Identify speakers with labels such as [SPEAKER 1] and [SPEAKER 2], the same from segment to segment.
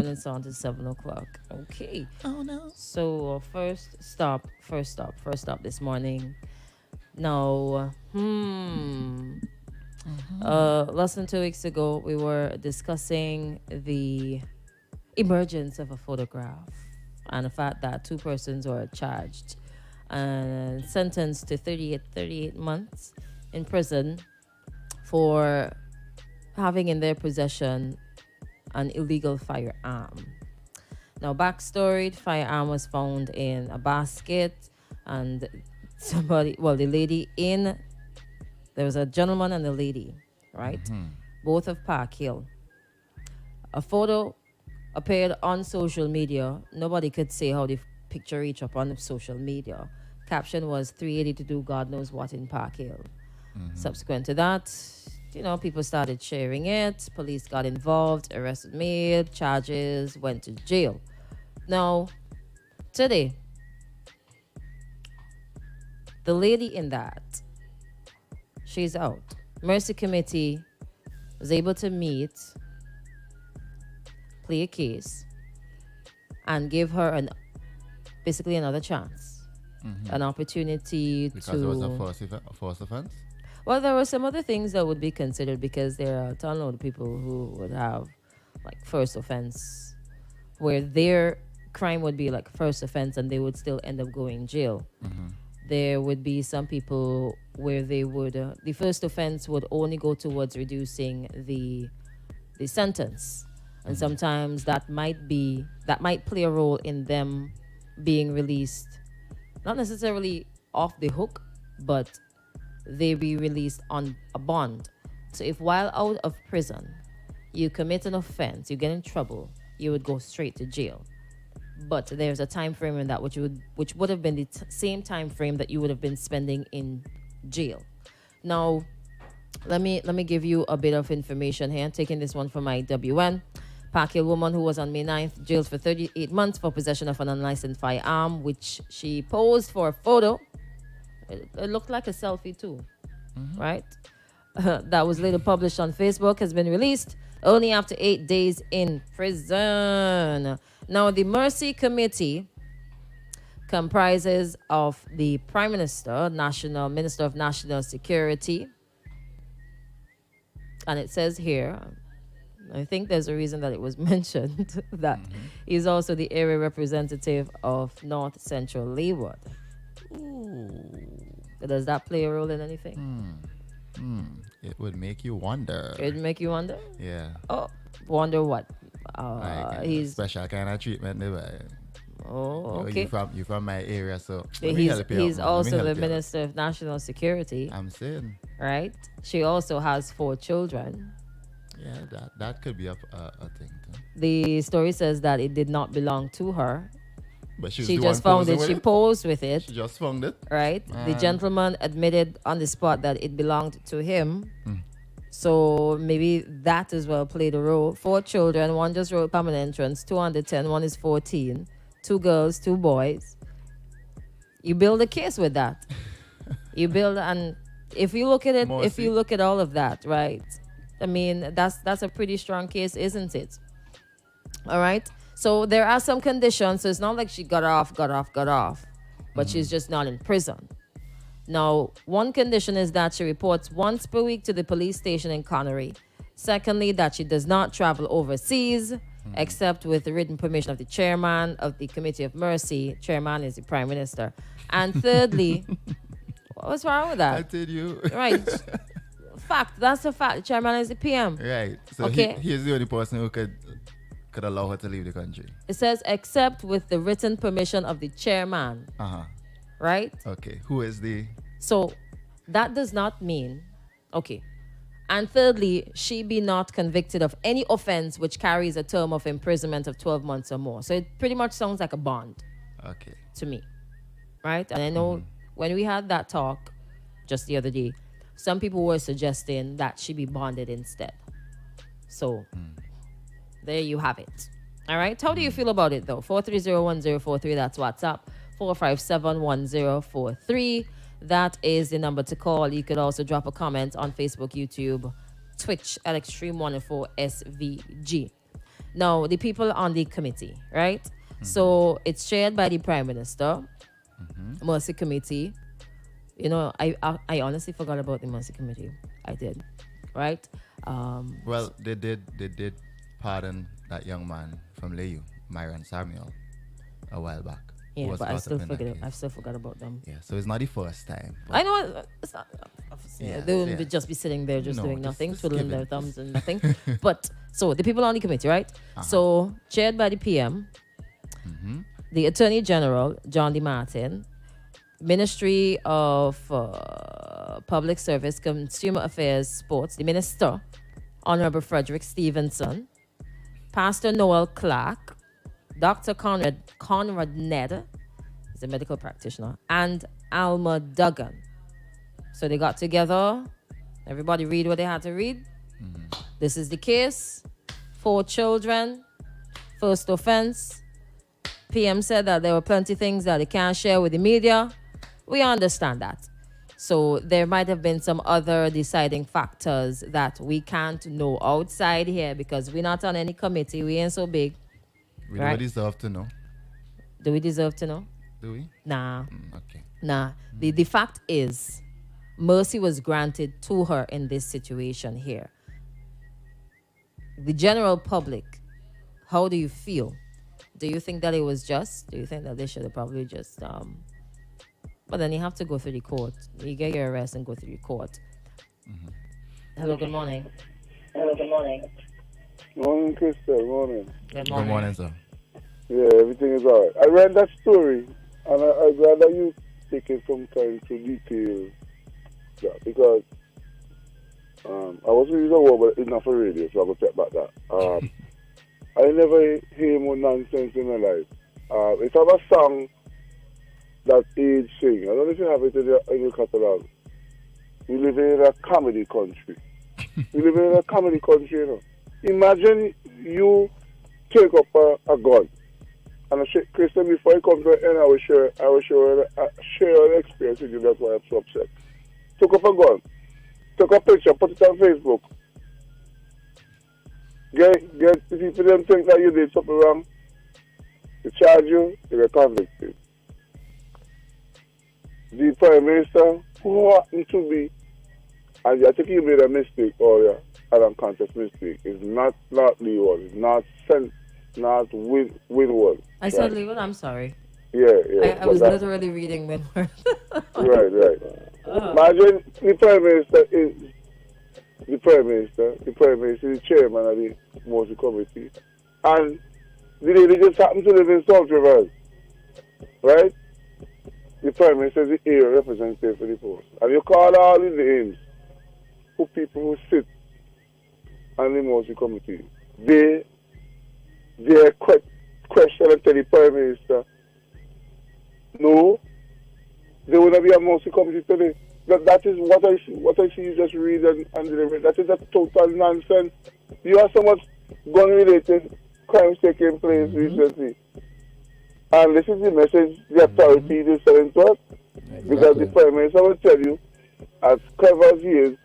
[SPEAKER 1] minutes on to 7 o'clock. Okay.
[SPEAKER 2] Oh no.
[SPEAKER 1] So, first stop this morning. Now, less than 2 weeks ago, we were discussing the emergence of a photograph and the fact that two persons were charged and sentenced to 38 months in prison for having in their possession an illegal firearm. Now, backstory: the firearm was found in a basket, and the lady in, there was a gentleman and a lady, right? Both of Park Hill. A photo appeared on social media. Nobody could say how the picture reached up on social media. Caption was 380 to do God knows what in Park Hill. Subsequent to that, people started sharing it. Police got involved, arrested made, charges, went to jail. Now, today, the lady in that, she's out. Mercy Committee was able to meet, play a case, and give her basically another chance, an opportunity
[SPEAKER 2] because it was a first offense.
[SPEAKER 1] Well, there were some other things that would be considered because there are a ton of people who would have like first offense, where their crime would be like first offense and they would still end up going jail. There would be some people where they would the first offense would only go towards reducing the sentence, and sometimes that might play a role in them being released, not necessarily off the hook, but they be released on a bond. So if while out of prison you commit an offense, you get in trouble, you would go straight to jail. But there's a time frame in that which would have been the same time frame that you would have been spending in jail. Now, let me give you a bit of information here. I'm taking this one from IWN. Park Hill woman who was on May 9th jailed for 38 months for possession of an unlicensed firearm, which she posed for a photo. It looked like a selfie too, right? That was later published on Facebook, has been released only after 8 days in prison. Now, the Mercy Committee comprises of the Prime Minister, Minister of National Security, and it says here, I think there's a reason that it was mentioned, that he's also the area representative of North Central Leeward. Does that play a role in anything?
[SPEAKER 2] It would make you wonder.
[SPEAKER 1] It'd make you wonder?
[SPEAKER 2] Yeah.
[SPEAKER 1] Oh, wonder what?
[SPEAKER 2] He's special kind of treatment.
[SPEAKER 1] Oh, okay.
[SPEAKER 2] You from my area, so
[SPEAKER 1] he's also the Minister of National Security.
[SPEAKER 2] I'm saying.
[SPEAKER 1] Right? She also has 4 children.
[SPEAKER 2] Yeah, that could be a thing too.
[SPEAKER 1] The story says that it did not belong to her.
[SPEAKER 2] But
[SPEAKER 1] she just found it. She posed with it.
[SPEAKER 2] She just found it.
[SPEAKER 1] Right? The gentleman admitted on the spot that it belonged to him. So maybe that as well played a role. 4 children. One just wrote common entrance. 2 under 10. One is 14. 2 girls, 2 boys. You build a case with that. You build, and if you look at it, if you look at all of that, right? I mean, that's a pretty strong case, isn't it? All right. So there are some conditions. So it's not like she got off, but she's just not in prison. Now, one condition is that she reports once per week to the police station in Connery. Secondly, that she does not travel overseas, except with the written permission of the chairman of the Committee of Mercy. Chairman is the Prime Minister. And thirdly, what's wrong with that?
[SPEAKER 2] I tell you.
[SPEAKER 1] Right. Fact. That's a fact. The chairman is the PM.
[SPEAKER 2] Right. So
[SPEAKER 1] okay.
[SPEAKER 2] He's the only person who could allow her to leave the country.
[SPEAKER 1] It says except with the written permission of the chairman. Right?
[SPEAKER 2] Okay. Who is the...
[SPEAKER 1] So that does not mean... Okay. And thirdly, she be not convicted of any offense which carries a term of imprisonment of 12 months or more. So it pretty much sounds like a bond.
[SPEAKER 2] Okay.
[SPEAKER 1] To me. Right? And I know when we had that talk just the other day, some people were suggesting that she be bonded instead. So there you have it. All right. How do you feel about it though? 4301043. That's WhatsApp. 4571043. That is the number to call. You could also drop a comment on Facebook, YouTube, Twitch at Extreme 104 SVG. Now, the people on the committee, right? So it's chaired by the Prime Minister, Mercy Committee. You know, I honestly forgot about the Mercy Committee. I did, right?
[SPEAKER 2] Well, they did pardon that young man from Layu, Myron Samuel, a while back. who
[SPEAKER 1] Yeah,
[SPEAKER 2] was
[SPEAKER 1] but
[SPEAKER 2] caught up in that case.
[SPEAKER 1] I still forgot about them.
[SPEAKER 2] Yeah, so it's not the first time. but-
[SPEAKER 1] I know it's not.
[SPEAKER 2] Yeah,
[SPEAKER 1] They wouldn't
[SPEAKER 2] yeah.
[SPEAKER 1] just be sitting there just
[SPEAKER 2] No,
[SPEAKER 1] doing
[SPEAKER 2] just-
[SPEAKER 1] nothing,
[SPEAKER 2] just
[SPEAKER 1] twiddling
[SPEAKER 2] give
[SPEAKER 1] their
[SPEAKER 2] it.
[SPEAKER 1] thumbs and nothing. But so the people on the committee, right? So chaired by the PM, the Attorney General John D. Martin, Ministry of Public Service, Consumer Affairs, Sports, the Minister, Honorable Frederick Stevenson, Pastor Noel Clark, Dr. Conrad Ned, he's a medical practitioner, and Alma Duggan. So they got together. Everybody read what they had to read. This is the case. 4 children. First offense. PM said that there were plenty things that they can't share with the media. We understand that. So there might have been some other deciding factors that we can't know outside here because we're not on any committee. We ain't so big.
[SPEAKER 2] We
[SPEAKER 1] Right.
[SPEAKER 2] don't deserve to know,
[SPEAKER 1] Do we deserve to know?
[SPEAKER 2] do we?
[SPEAKER 1] Nah.
[SPEAKER 2] Okay.
[SPEAKER 1] Nah. The fact is, mercy was granted to her in this situation here. The general public, how do you feel? Do you think that it was just? Do you think that they should have probably just but then you have to go through the court. You get your arrest and go through the court. Hello, good morning.
[SPEAKER 3] Morning, Crystal. Morning.
[SPEAKER 1] Good
[SPEAKER 2] Good morning, sir.
[SPEAKER 3] Yeah, everything is alright. I read that story, and I'd rather you take some time to detail that because I was reading the word, but it's not for radio, so I will take back that. I never hear more nonsense in my life. It's have a song that Age sing. I don't know if you have it in your catalog. We live in a comedy country. We live in a comedy country, you know. Imagine you take up a gun. And Christian, before I come to the end, I will share an experience with you. That's why I'm so upset. Took up a gun. Took a picture, put it on Facebook. Get the people them think that you did something wrong. They charge you, they get convicted. The Prime Minister, who happened to be, and I think you made a mistake or an unconscious mistake. It's not legal. It's not Winward.
[SPEAKER 1] I said, Leeward, I'm sorry.
[SPEAKER 3] Yeah.
[SPEAKER 1] I was literally reading Winward.
[SPEAKER 3] Right. Imagine the Prime Minister is the the chairman of the Mercy Committee, and the lady just happened to live in South Rivers, right? The Prime Minister is the area representative for the post, and you call all the names for people who sit on the Mercy Committee. They question and tell the Prime Minister, no, there will not be a Mercy Committee today. That is what I see you just read and deliver. That is a total nonsense. You have so much gun-related crimes taking place recently. And this is the message the authority is sending to us. Because the Prime Minister will tell you, as clever as he is,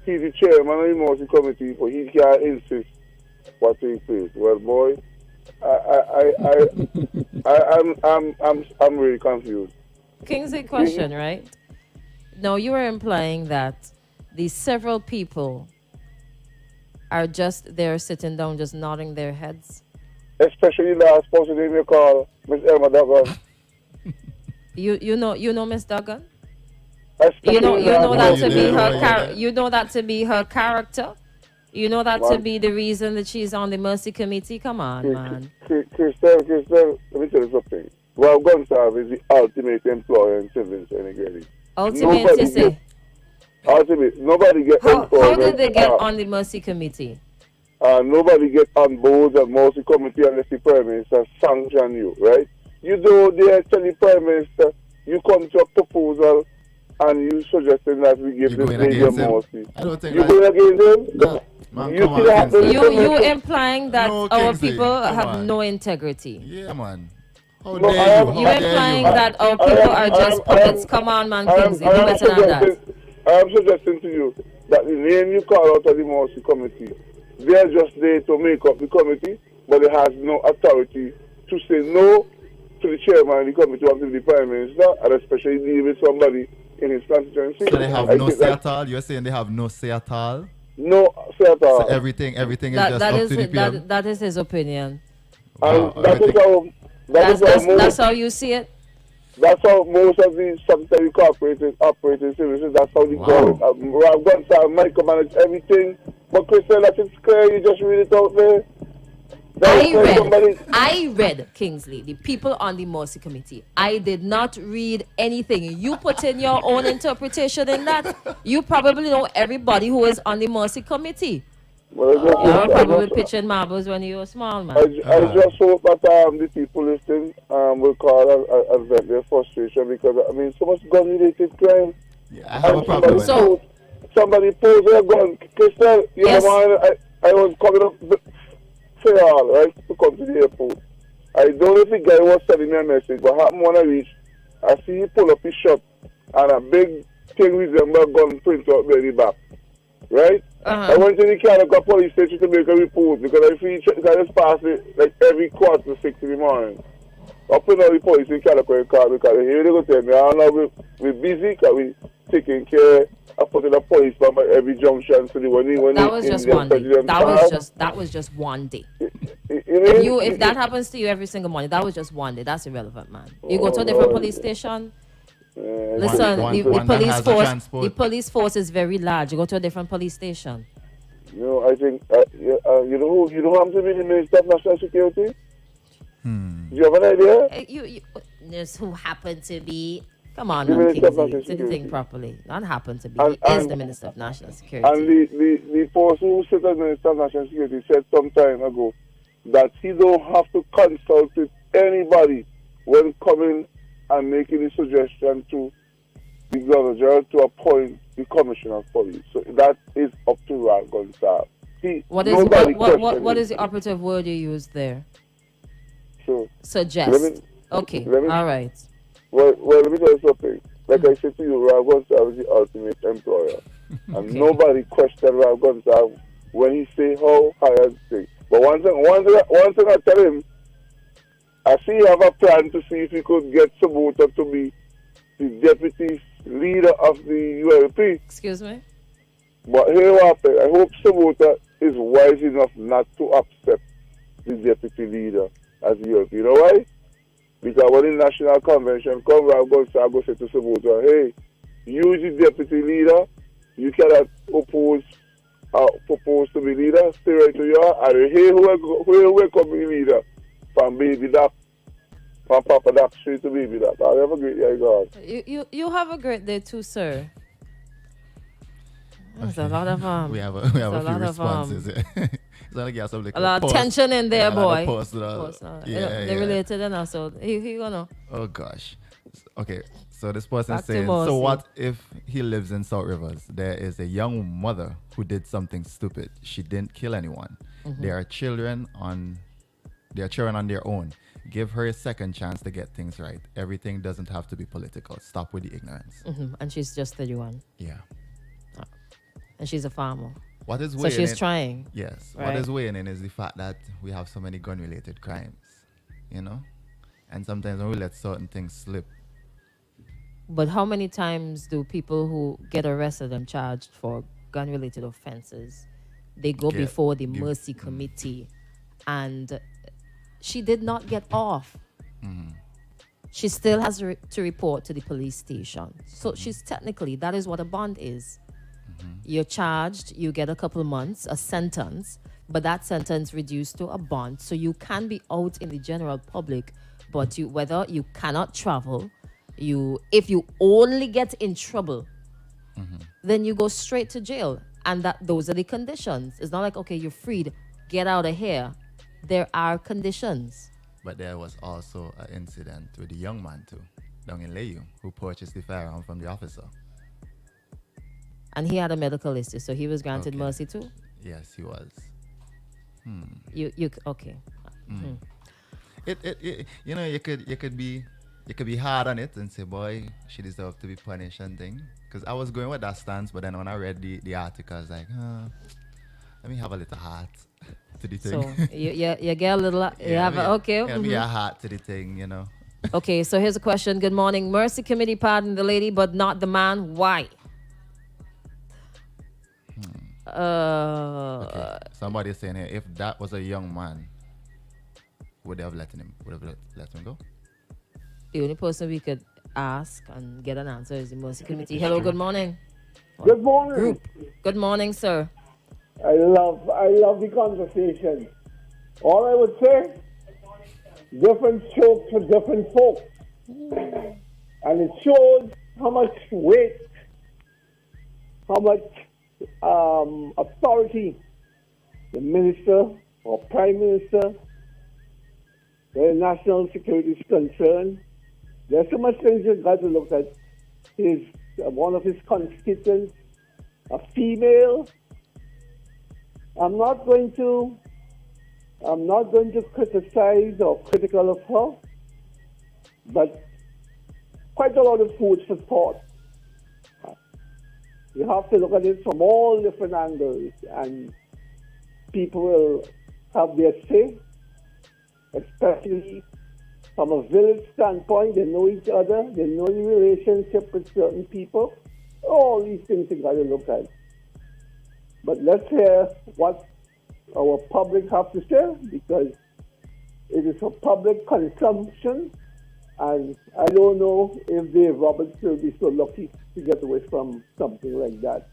[SPEAKER 3] he's the chairman of the Mercy Committee, but he can't insist what takes place. Well, boy, I'm really confused.
[SPEAKER 1] Kingsley, question, right? Now, you are implying that these several people are just there sitting down, just nodding their heads.
[SPEAKER 3] Especially the last person name you call Miss Elma Duggan.
[SPEAKER 1] You know Miss Duggan?
[SPEAKER 3] Especially
[SPEAKER 1] You know
[SPEAKER 3] the
[SPEAKER 1] that
[SPEAKER 3] last
[SPEAKER 1] to be
[SPEAKER 2] Yeah,
[SPEAKER 1] her
[SPEAKER 2] yeah.
[SPEAKER 1] you know that to be her character. You know that to
[SPEAKER 3] What?
[SPEAKER 1] be the reason that she's on the Mercy Committee. Come on, man.
[SPEAKER 3] Crystal, let me tell you something. Well, Gonsalve is the ultimate employer in civil integrity.
[SPEAKER 1] Ultimate, you
[SPEAKER 3] Nobody
[SPEAKER 1] say.
[SPEAKER 3] Ultimate, nobody get
[SPEAKER 1] How
[SPEAKER 3] employed.
[SPEAKER 1] did they get on the Mercy Committee?
[SPEAKER 3] Nobody get on board the Mercy Committee unless the Prime Minister sanction you, right? You go there, tell the Prime Minister, you come to a proposal and you suggesting that we give
[SPEAKER 2] You
[SPEAKER 3] this
[SPEAKER 2] going
[SPEAKER 3] lady a
[SPEAKER 2] against him?
[SPEAKER 3] mercy.
[SPEAKER 2] I don't think
[SPEAKER 3] You
[SPEAKER 2] that-
[SPEAKER 3] going against him?
[SPEAKER 2] No, man,
[SPEAKER 3] You
[SPEAKER 2] come
[SPEAKER 3] see that
[SPEAKER 2] on, Kingsley.
[SPEAKER 1] You implying that
[SPEAKER 2] No,
[SPEAKER 1] our
[SPEAKER 2] Kingsley,
[SPEAKER 1] people
[SPEAKER 2] come
[SPEAKER 1] have
[SPEAKER 2] on.
[SPEAKER 1] no integrity.
[SPEAKER 2] Yeah, man. How
[SPEAKER 3] No,
[SPEAKER 2] dare
[SPEAKER 3] I am-
[SPEAKER 2] you?
[SPEAKER 1] You
[SPEAKER 2] How dare
[SPEAKER 1] implying
[SPEAKER 2] you?
[SPEAKER 1] that our people are just puppets. Come on, man, Kingsley. Do better than that.
[SPEAKER 3] I am suggesting to you that the name you call out of the Mercy Committee, they are just there to make up the committee, but it has no authority to say no to the chairman of the committee or to the prime minister, and especially deal with somebody in his constituency.
[SPEAKER 2] So they have
[SPEAKER 3] I
[SPEAKER 2] no
[SPEAKER 3] think
[SPEAKER 2] say
[SPEAKER 3] that
[SPEAKER 2] at all. You're saying they have no say at all.
[SPEAKER 3] no say at
[SPEAKER 2] So
[SPEAKER 3] all.
[SPEAKER 2] everything is
[SPEAKER 1] That
[SPEAKER 2] just
[SPEAKER 1] that
[SPEAKER 2] up
[SPEAKER 1] is
[SPEAKER 2] to the PM.
[SPEAKER 1] that is his opinion.
[SPEAKER 3] And
[SPEAKER 2] Wow,
[SPEAKER 3] that is
[SPEAKER 2] everything.
[SPEAKER 3] how
[SPEAKER 1] That's how you see it.
[SPEAKER 3] that's how most of the statutory corporations operate in services. That's how they call it. Rob Gonsalves micromanage everything. But Christian, that is clear. You just read it out there. That is where somebody.
[SPEAKER 1] I read, Kingsley, the people on the Mercy Committee. I did not read anything. You put in your own interpretation in that. You probably know everybody who is on the Mercy Committee.
[SPEAKER 3] Well,
[SPEAKER 1] You're probably pitching marbles when you were small, man.
[SPEAKER 3] I just hope that the people listening will call and vent their frustration because, I mean, so much gun-related crime.
[SPEAKER 2] Yeah, I have a problem with
[SPEAKER 1] So-
[SPEAKER 3] Somebody posed a gun. Crystal, you
[SPEAKER 1] Yes.
[SPEAKER 3] know, I was coming up Fairhall, right, to come to the airport. I don't know if the guy was sending me a message, but happened when I reached, I see he pull up his shot and a big thing resemble a gun print out there in the back. Right? I went to the Calicut police station to make a report because I feel I just pass it like every quarter to 6 in the morning. Up in the police in Calicut car because here they go tell me, I don't know, we're busy because we taking care of putting a police bomb at every junction so when
[SPEAKER 1] That was just one day. That was just one day. If that happens to you every single morning, that was just one day. That's irrelevant, man. You go to a different police station. Listen, the police force is very large. You go to a different police station.
[SPEAKER 3] You know, I think you know who happens to be the Minister of National Security? Do you have an idea?
[SPEAKER 1] You just who happened to be. Come on,
[SPEAKER 3] The Minister of
[SPEAKER 1] Kingsley.
[SPEAKER 3] National
[SPEAKER 1] Say the
[SPEAKER 3] Security.
[SPEAKER 1] thing properly. Not happen to be.
[SPEAKER 3] And-
[SPEAKER 1] He is
[SPEAKER 3] and-
[SPEAKER 1] the Minister of National Security.
[SPEAKER 3] And the person who sits as Minister of National Security said some time ago that he don't have to consult with anybody when coming and making a suggestion to the Governor General to appoint the Commissioner of Police. So that is up to Rob Gonsalves.
[SPEAKER 1] What
[SPEAKER 3] Nobody
[SPEAKER 1] is the operative word you use there?
[SPEAKER 3] So
[SPEAKER 1] Suggest.
[SPEAKER 3] Let me-
[SPEAKER 1] Okay.
[SPEAKER 3] let me-
[SPEAKER 1] All right.
[SPEAKER 3] Well, let me tell you something. Like I said to you, Rob Gonsalves is the ultimate employer. And nobody questioned Rob Gonsalves when he say how high as thing. But one thing I tell him, I see he have a plan to see if he could get Sabota to be the deputy leader of the ULP.
[SPEAKER 1] Excuse me?
[SPEAKER 3] But here what happened. I hope Sabota is wise enough not to accept the deputy leader as the ULP. You know why? Because when the National Convention come, Rob Gonsalves go say to Sabota, hey, you the deputy leader, you cannot propose to be leader, stay right to you, and here who will come be leader from baby doc, from Papa Doc straight to baby doc. I have a great day, God.
[SPEAKER 1] You have a great day too, sir. There's a lot of
[SPEAKER 2] we have a
[SPEAKER 1] a
[SPEAKER 2] few
[SPEAKER 1] lot of,
[SPEAKER 2] responses. It's like you have some, like,
[SPEAKER 1] a lot of
[SPEAKER 2] post.
[SPEAKER 1] tension in there,
[SPEAKER 2] Yeah, a lot
[SPEAKER 1] boy.
[SPEAKER 2] of posts,
[SPEAKER 1] They related enough, so he gonna.
[SPEAKER 2] Oh gosh. Okay, so this person
[SPEAKER 1] Back to
[SPEAKER 2] saying,
[SPEAKER 1] Mercy.
[SPEAKER 2] so what if he lives in South Rivers? There is a young mother who did something stupid. She didn't kill anyone. There are children on their own. Give her a second chance to get things right. Everything doesn't have to be political. Stop with the ignorance.
[SPEAKER 1] And she's just 31,
[SPEAKER 2] Yeah.
[SPEAKER 1] and she's a farmer,
[SPEAKER 2] What is
[SPEAKER 1] so
[SPEAKER 2] weighing
[SPEAKER 1] she's
[SPEAKER 2] in-
[SPEAKER 1] trying.
[SPEAKER 2] Yes.
[SPEAKER 1] Right.
[SPEAKER 2] What is weighing in is the fact that we have so many gun-related crimes, you know? And sometimes when we let certain things slip,
[SPEAKER 1] But how many times do people who get arrested and charged for gun-related offenses, they go before the Mercy Committee, and she did not get off. She still has to report to the police station. So she's technically, that is what a bond is. You're charged, you get a couple of months, a sentence, but that sentence reduced to a bond. So you can be out in the general public, but whether you cannot travel, if you only get in trouble, then you go straight to jail. And those are the conditions. It's not like, okay, you're freed, get out of here. There are conditions.
[SPEAKER 2] but there was also an incident with the young man too, down in Layu, who purchased the firearm from the officer.
[SPEAKER 1] And he had a medical history, so he was granted
[SPEAKER 2] Okay.
[SPEAKER 1] mercy too.
[SPEAKER 2] Yes, he was.
[SPEAKER 1] You okay?
[SPEAKER 2] It you know, you could be hard on it and say, boy, she deserved to be punished and thing. Because I was going with that stance, but then when I read the article, I was like, let me have a little heart to the
[SPEAKER 1] So
[SPEAKER 2] thing.
[SPEAKER 1] you get a little. You have okay.
[SPEAKER 2] Yeah, be a heart to the thing, you know.
[SPEAKER 1] Okay, so here's a question. Good morning. Mercy Committee pardoned the lady, but not the man. Why?
[SPEAKER 2] Okay. Somebody is saying here, if that was a young man, would they have let him? Would have let him go?
[SPEAKER 1] The only person we could ask and get an answer is the Mercy Committee. Hello, good morning.
[SPEAKER 4] Good morning.
[SPEAKER 1] Group. Good morning, sir.
[SPEAKER 4] I love the conversation. All I would say, different strokes for different folks. And it shows how much weight, how much authority the minister or prime minister, where national security is concerned. There's so much things you've got to look at. One of his constituents, a female. I'm not going to criticize or critical of her, but quite a lot of food for thought. You have to look at it from all different angles, and people will have their say, especially from a village standpoint. They know each other, they know the relationship with certain people. All these things you got to look at. But let's hear what our public have to say, because it is for public consumption, and I don't know if Dave Roberts will be so lucky to get away from something like that.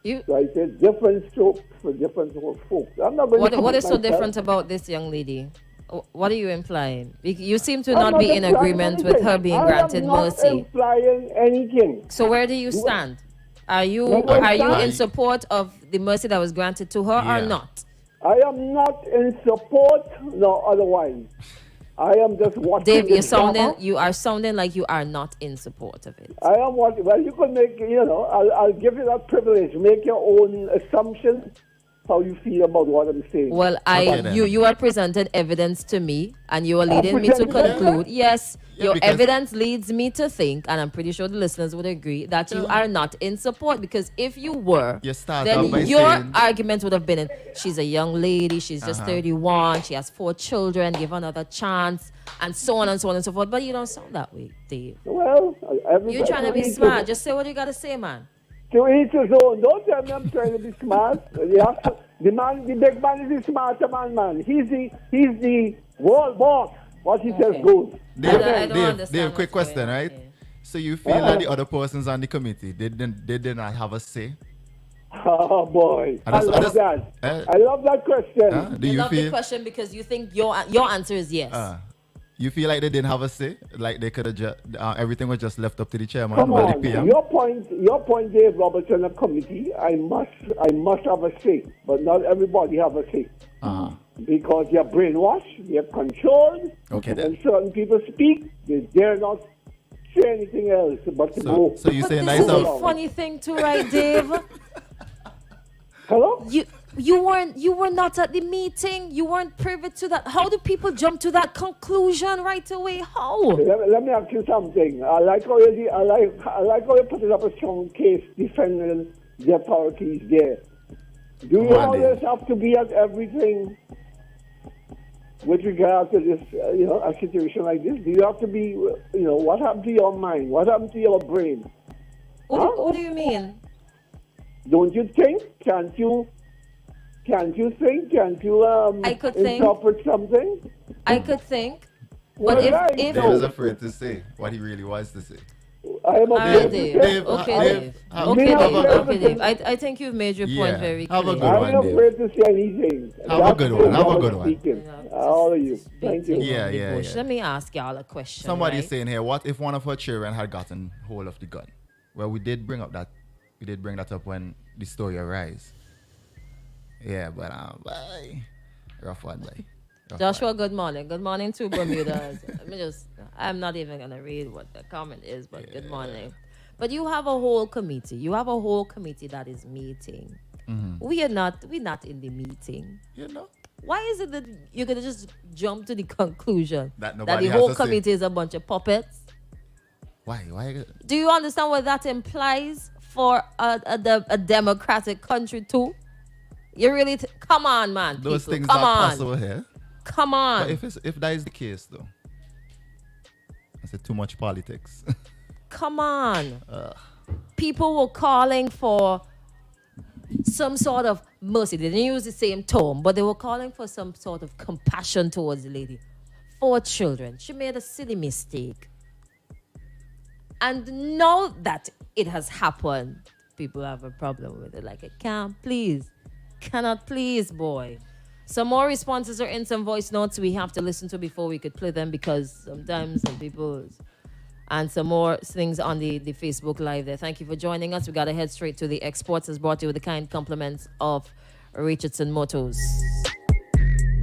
[SPEAKER 4] So I said different strokes for different folks. I'm not going to
[SPEAKER 1] What is so
[SPEAKER 4] myself.
[SPEAKER 1] different about this young lady? What are you implying? You seem to
[SPEAKER 4] I'm
[SPEAKER 1] not be in
[SPEAKER 4] implying
[SPEAKER 1] agreement with her
[SPEAKER 4] anything.
[SPEAKER 1] being granted
[SPEAKER 4] I am not
[SPEAKER 1] mercy.
[SPEAKER 4] implying anything.
[SPEAKER 1] So where do you stand? Are you in support of the mercy that was granted to her or not?
[SPEAKER 4] I am not in support nor otherwise. I am just watching.
[SPEAKER 1] Dave,
[SPEAKER 4] the drama.
[SPEAKER 1] you are sounding like you are not in support of it.
[SPEAKER 4] I am watching. Well, you can make, I'll give you that privilege. Make your own assumptions, how you feel about what I'm saying.
[SPEAKER 1] Well, you are presenting evidence to me, and you are leading me to conclude. Yes, your evidence leads me to think, and I'm pretty sure the listeners would agree, that you are not in support. Because if you were, then your argument would have been, she's a young lady, she's just 31, she has 4 children, give her another chance, and so on and so on and so forth. But you don't sound that way, Dave.
[SPEAKER 4] Well,
[SPEAKER 1] You're trying to be smart. Just say what you got to say, man.
[SPEAKER 4] To each his own. Don't tell me I'm trying to be smart. You have to, the big man is the smarter man. He's the world boss. What he says goes.
[SPEAKER 2] Dave, quick question, right? So you feel that the other persons on the committee, they did not have a say?
[SPEAKER 4] Oh boy, I love that. I love that question.
[SPEAKER 2] Do you
[SPEAKER 1] love
[SPEAKER 2] feel
[SPEAKER 1] the question because you think your answer is yes.
[SPEAKER 2] You feel like they didn't have a say? Like they could have just everything was just left up to the chairman?
[SPEAKER 4] Come
[SPEAKER 2] or
[SPEAKER 4] on,
[SPEAKER 2] the PM?
[SPEAKER 4] your point, Dave Robertson, a committee. I must have a say, but not everybody have a say. Because you're brainwashed, you're controlled.
[SPEAKER 2] Okay,
[SPEAKER 4] when certain people speak, they dare not say anything else but to go.
[SPEAKER 2] So you say nice
[SPEAKER 1] This is a funny thing too, right, Dave?
[SPEAKER 4] Hello?
[SPEAKER 1] You were not at the meeting. You weren't privy to that. How do people jump to that conclusion right away? How?
[SPEAKER 4] Let me ask you something. I like how you put it up a strong case defending the authorities there. Do you always have to be at everything with regard to this, a situation like this? Do you have to be, what happened to your mind? What happened to your brain?
[SPEAKER 1] What do you mean?
[SPEAKER 4] Don't you think? Can't you think? Can't you
[SPEAKER 1] I could
[SPEAKER 4] interpret something?
[SPEAKER 1] I could think.
[SPEAKER 4] Well,
[SPEAKER 1] But if
[SPEAKER 2] Dave is afraid to say what he really wants to say.
[SPEAKER 4] I am afraid to say.
[SPEAKER 2] Dave,
[SPEAKER 1] Okay, Dave. I think you've made your point very clear.
[SPEAKER 2] Have a good
[SPEAKER 4] I'm
[SPEAKER 2] one,
[SPEAKER 4] not
[SPEAKER 2] Dave.
[SPEAKER 4] afraid to say anything.
[SPEAKER 2] Have a good one.
[SPEAKER 4] All of you. Thank you.
[SPEAKER 2] Yeah.
[SPEAKER 1] Let me ask y'all a question.
[SPEAKER 2] Somebody's
[SPEAKER 1] right?
[SPEAKER 2] saying here, what if one of her children had gotten hold of the gun? Well, we did bring that up when the story arose. Yeah, but rough one, boy.
[SPEAKER 1] Joshua, good morning. Good morning to Bermuda. I'm not even going to read what the comment is, but good morning. But you have a whole committee. You have a whole committee that is meeting. We're not in the meeting. Why is it that you're going to just jump to the conclusion that the whole committee is a bunch of puppets?
[SPEAKER 2] Why?
[SPEAKER 1] Do you understand what that implies for a democratic country too? You really come on, man.
[SPEAKER 2] Those
[SPEAKER 1] people.
[SPEAKER 2] things
[SPEAKER 1] Come
[SPEAKER 2] are
[SPEAKER 1] on.
[SPEAKER 2] possible here.
[SPEAKER 1] Come
[SPEAKER 2] But
[SPEAKER 1] on.
[SPEAKER 2] if that is the case, though, I said too much politics.
[SPEAKER 1] Come on. People were calling for some sort of mercy. They didn't use the same tone, but they were calling for some sort of compassion towards the lady. 4 children. She made a silly mistake. And now that it has happened, people have a problem with it. Like, it can't, please. Cannot please, boy. Some more responses are in, some voice notes we have to listen to before we could play them, because sometimes some people... And some more things on the Facebook Live there. Thank you for joining us. We got to head straight to the exports, as brought to you with the kind compliments of Richardson Motors.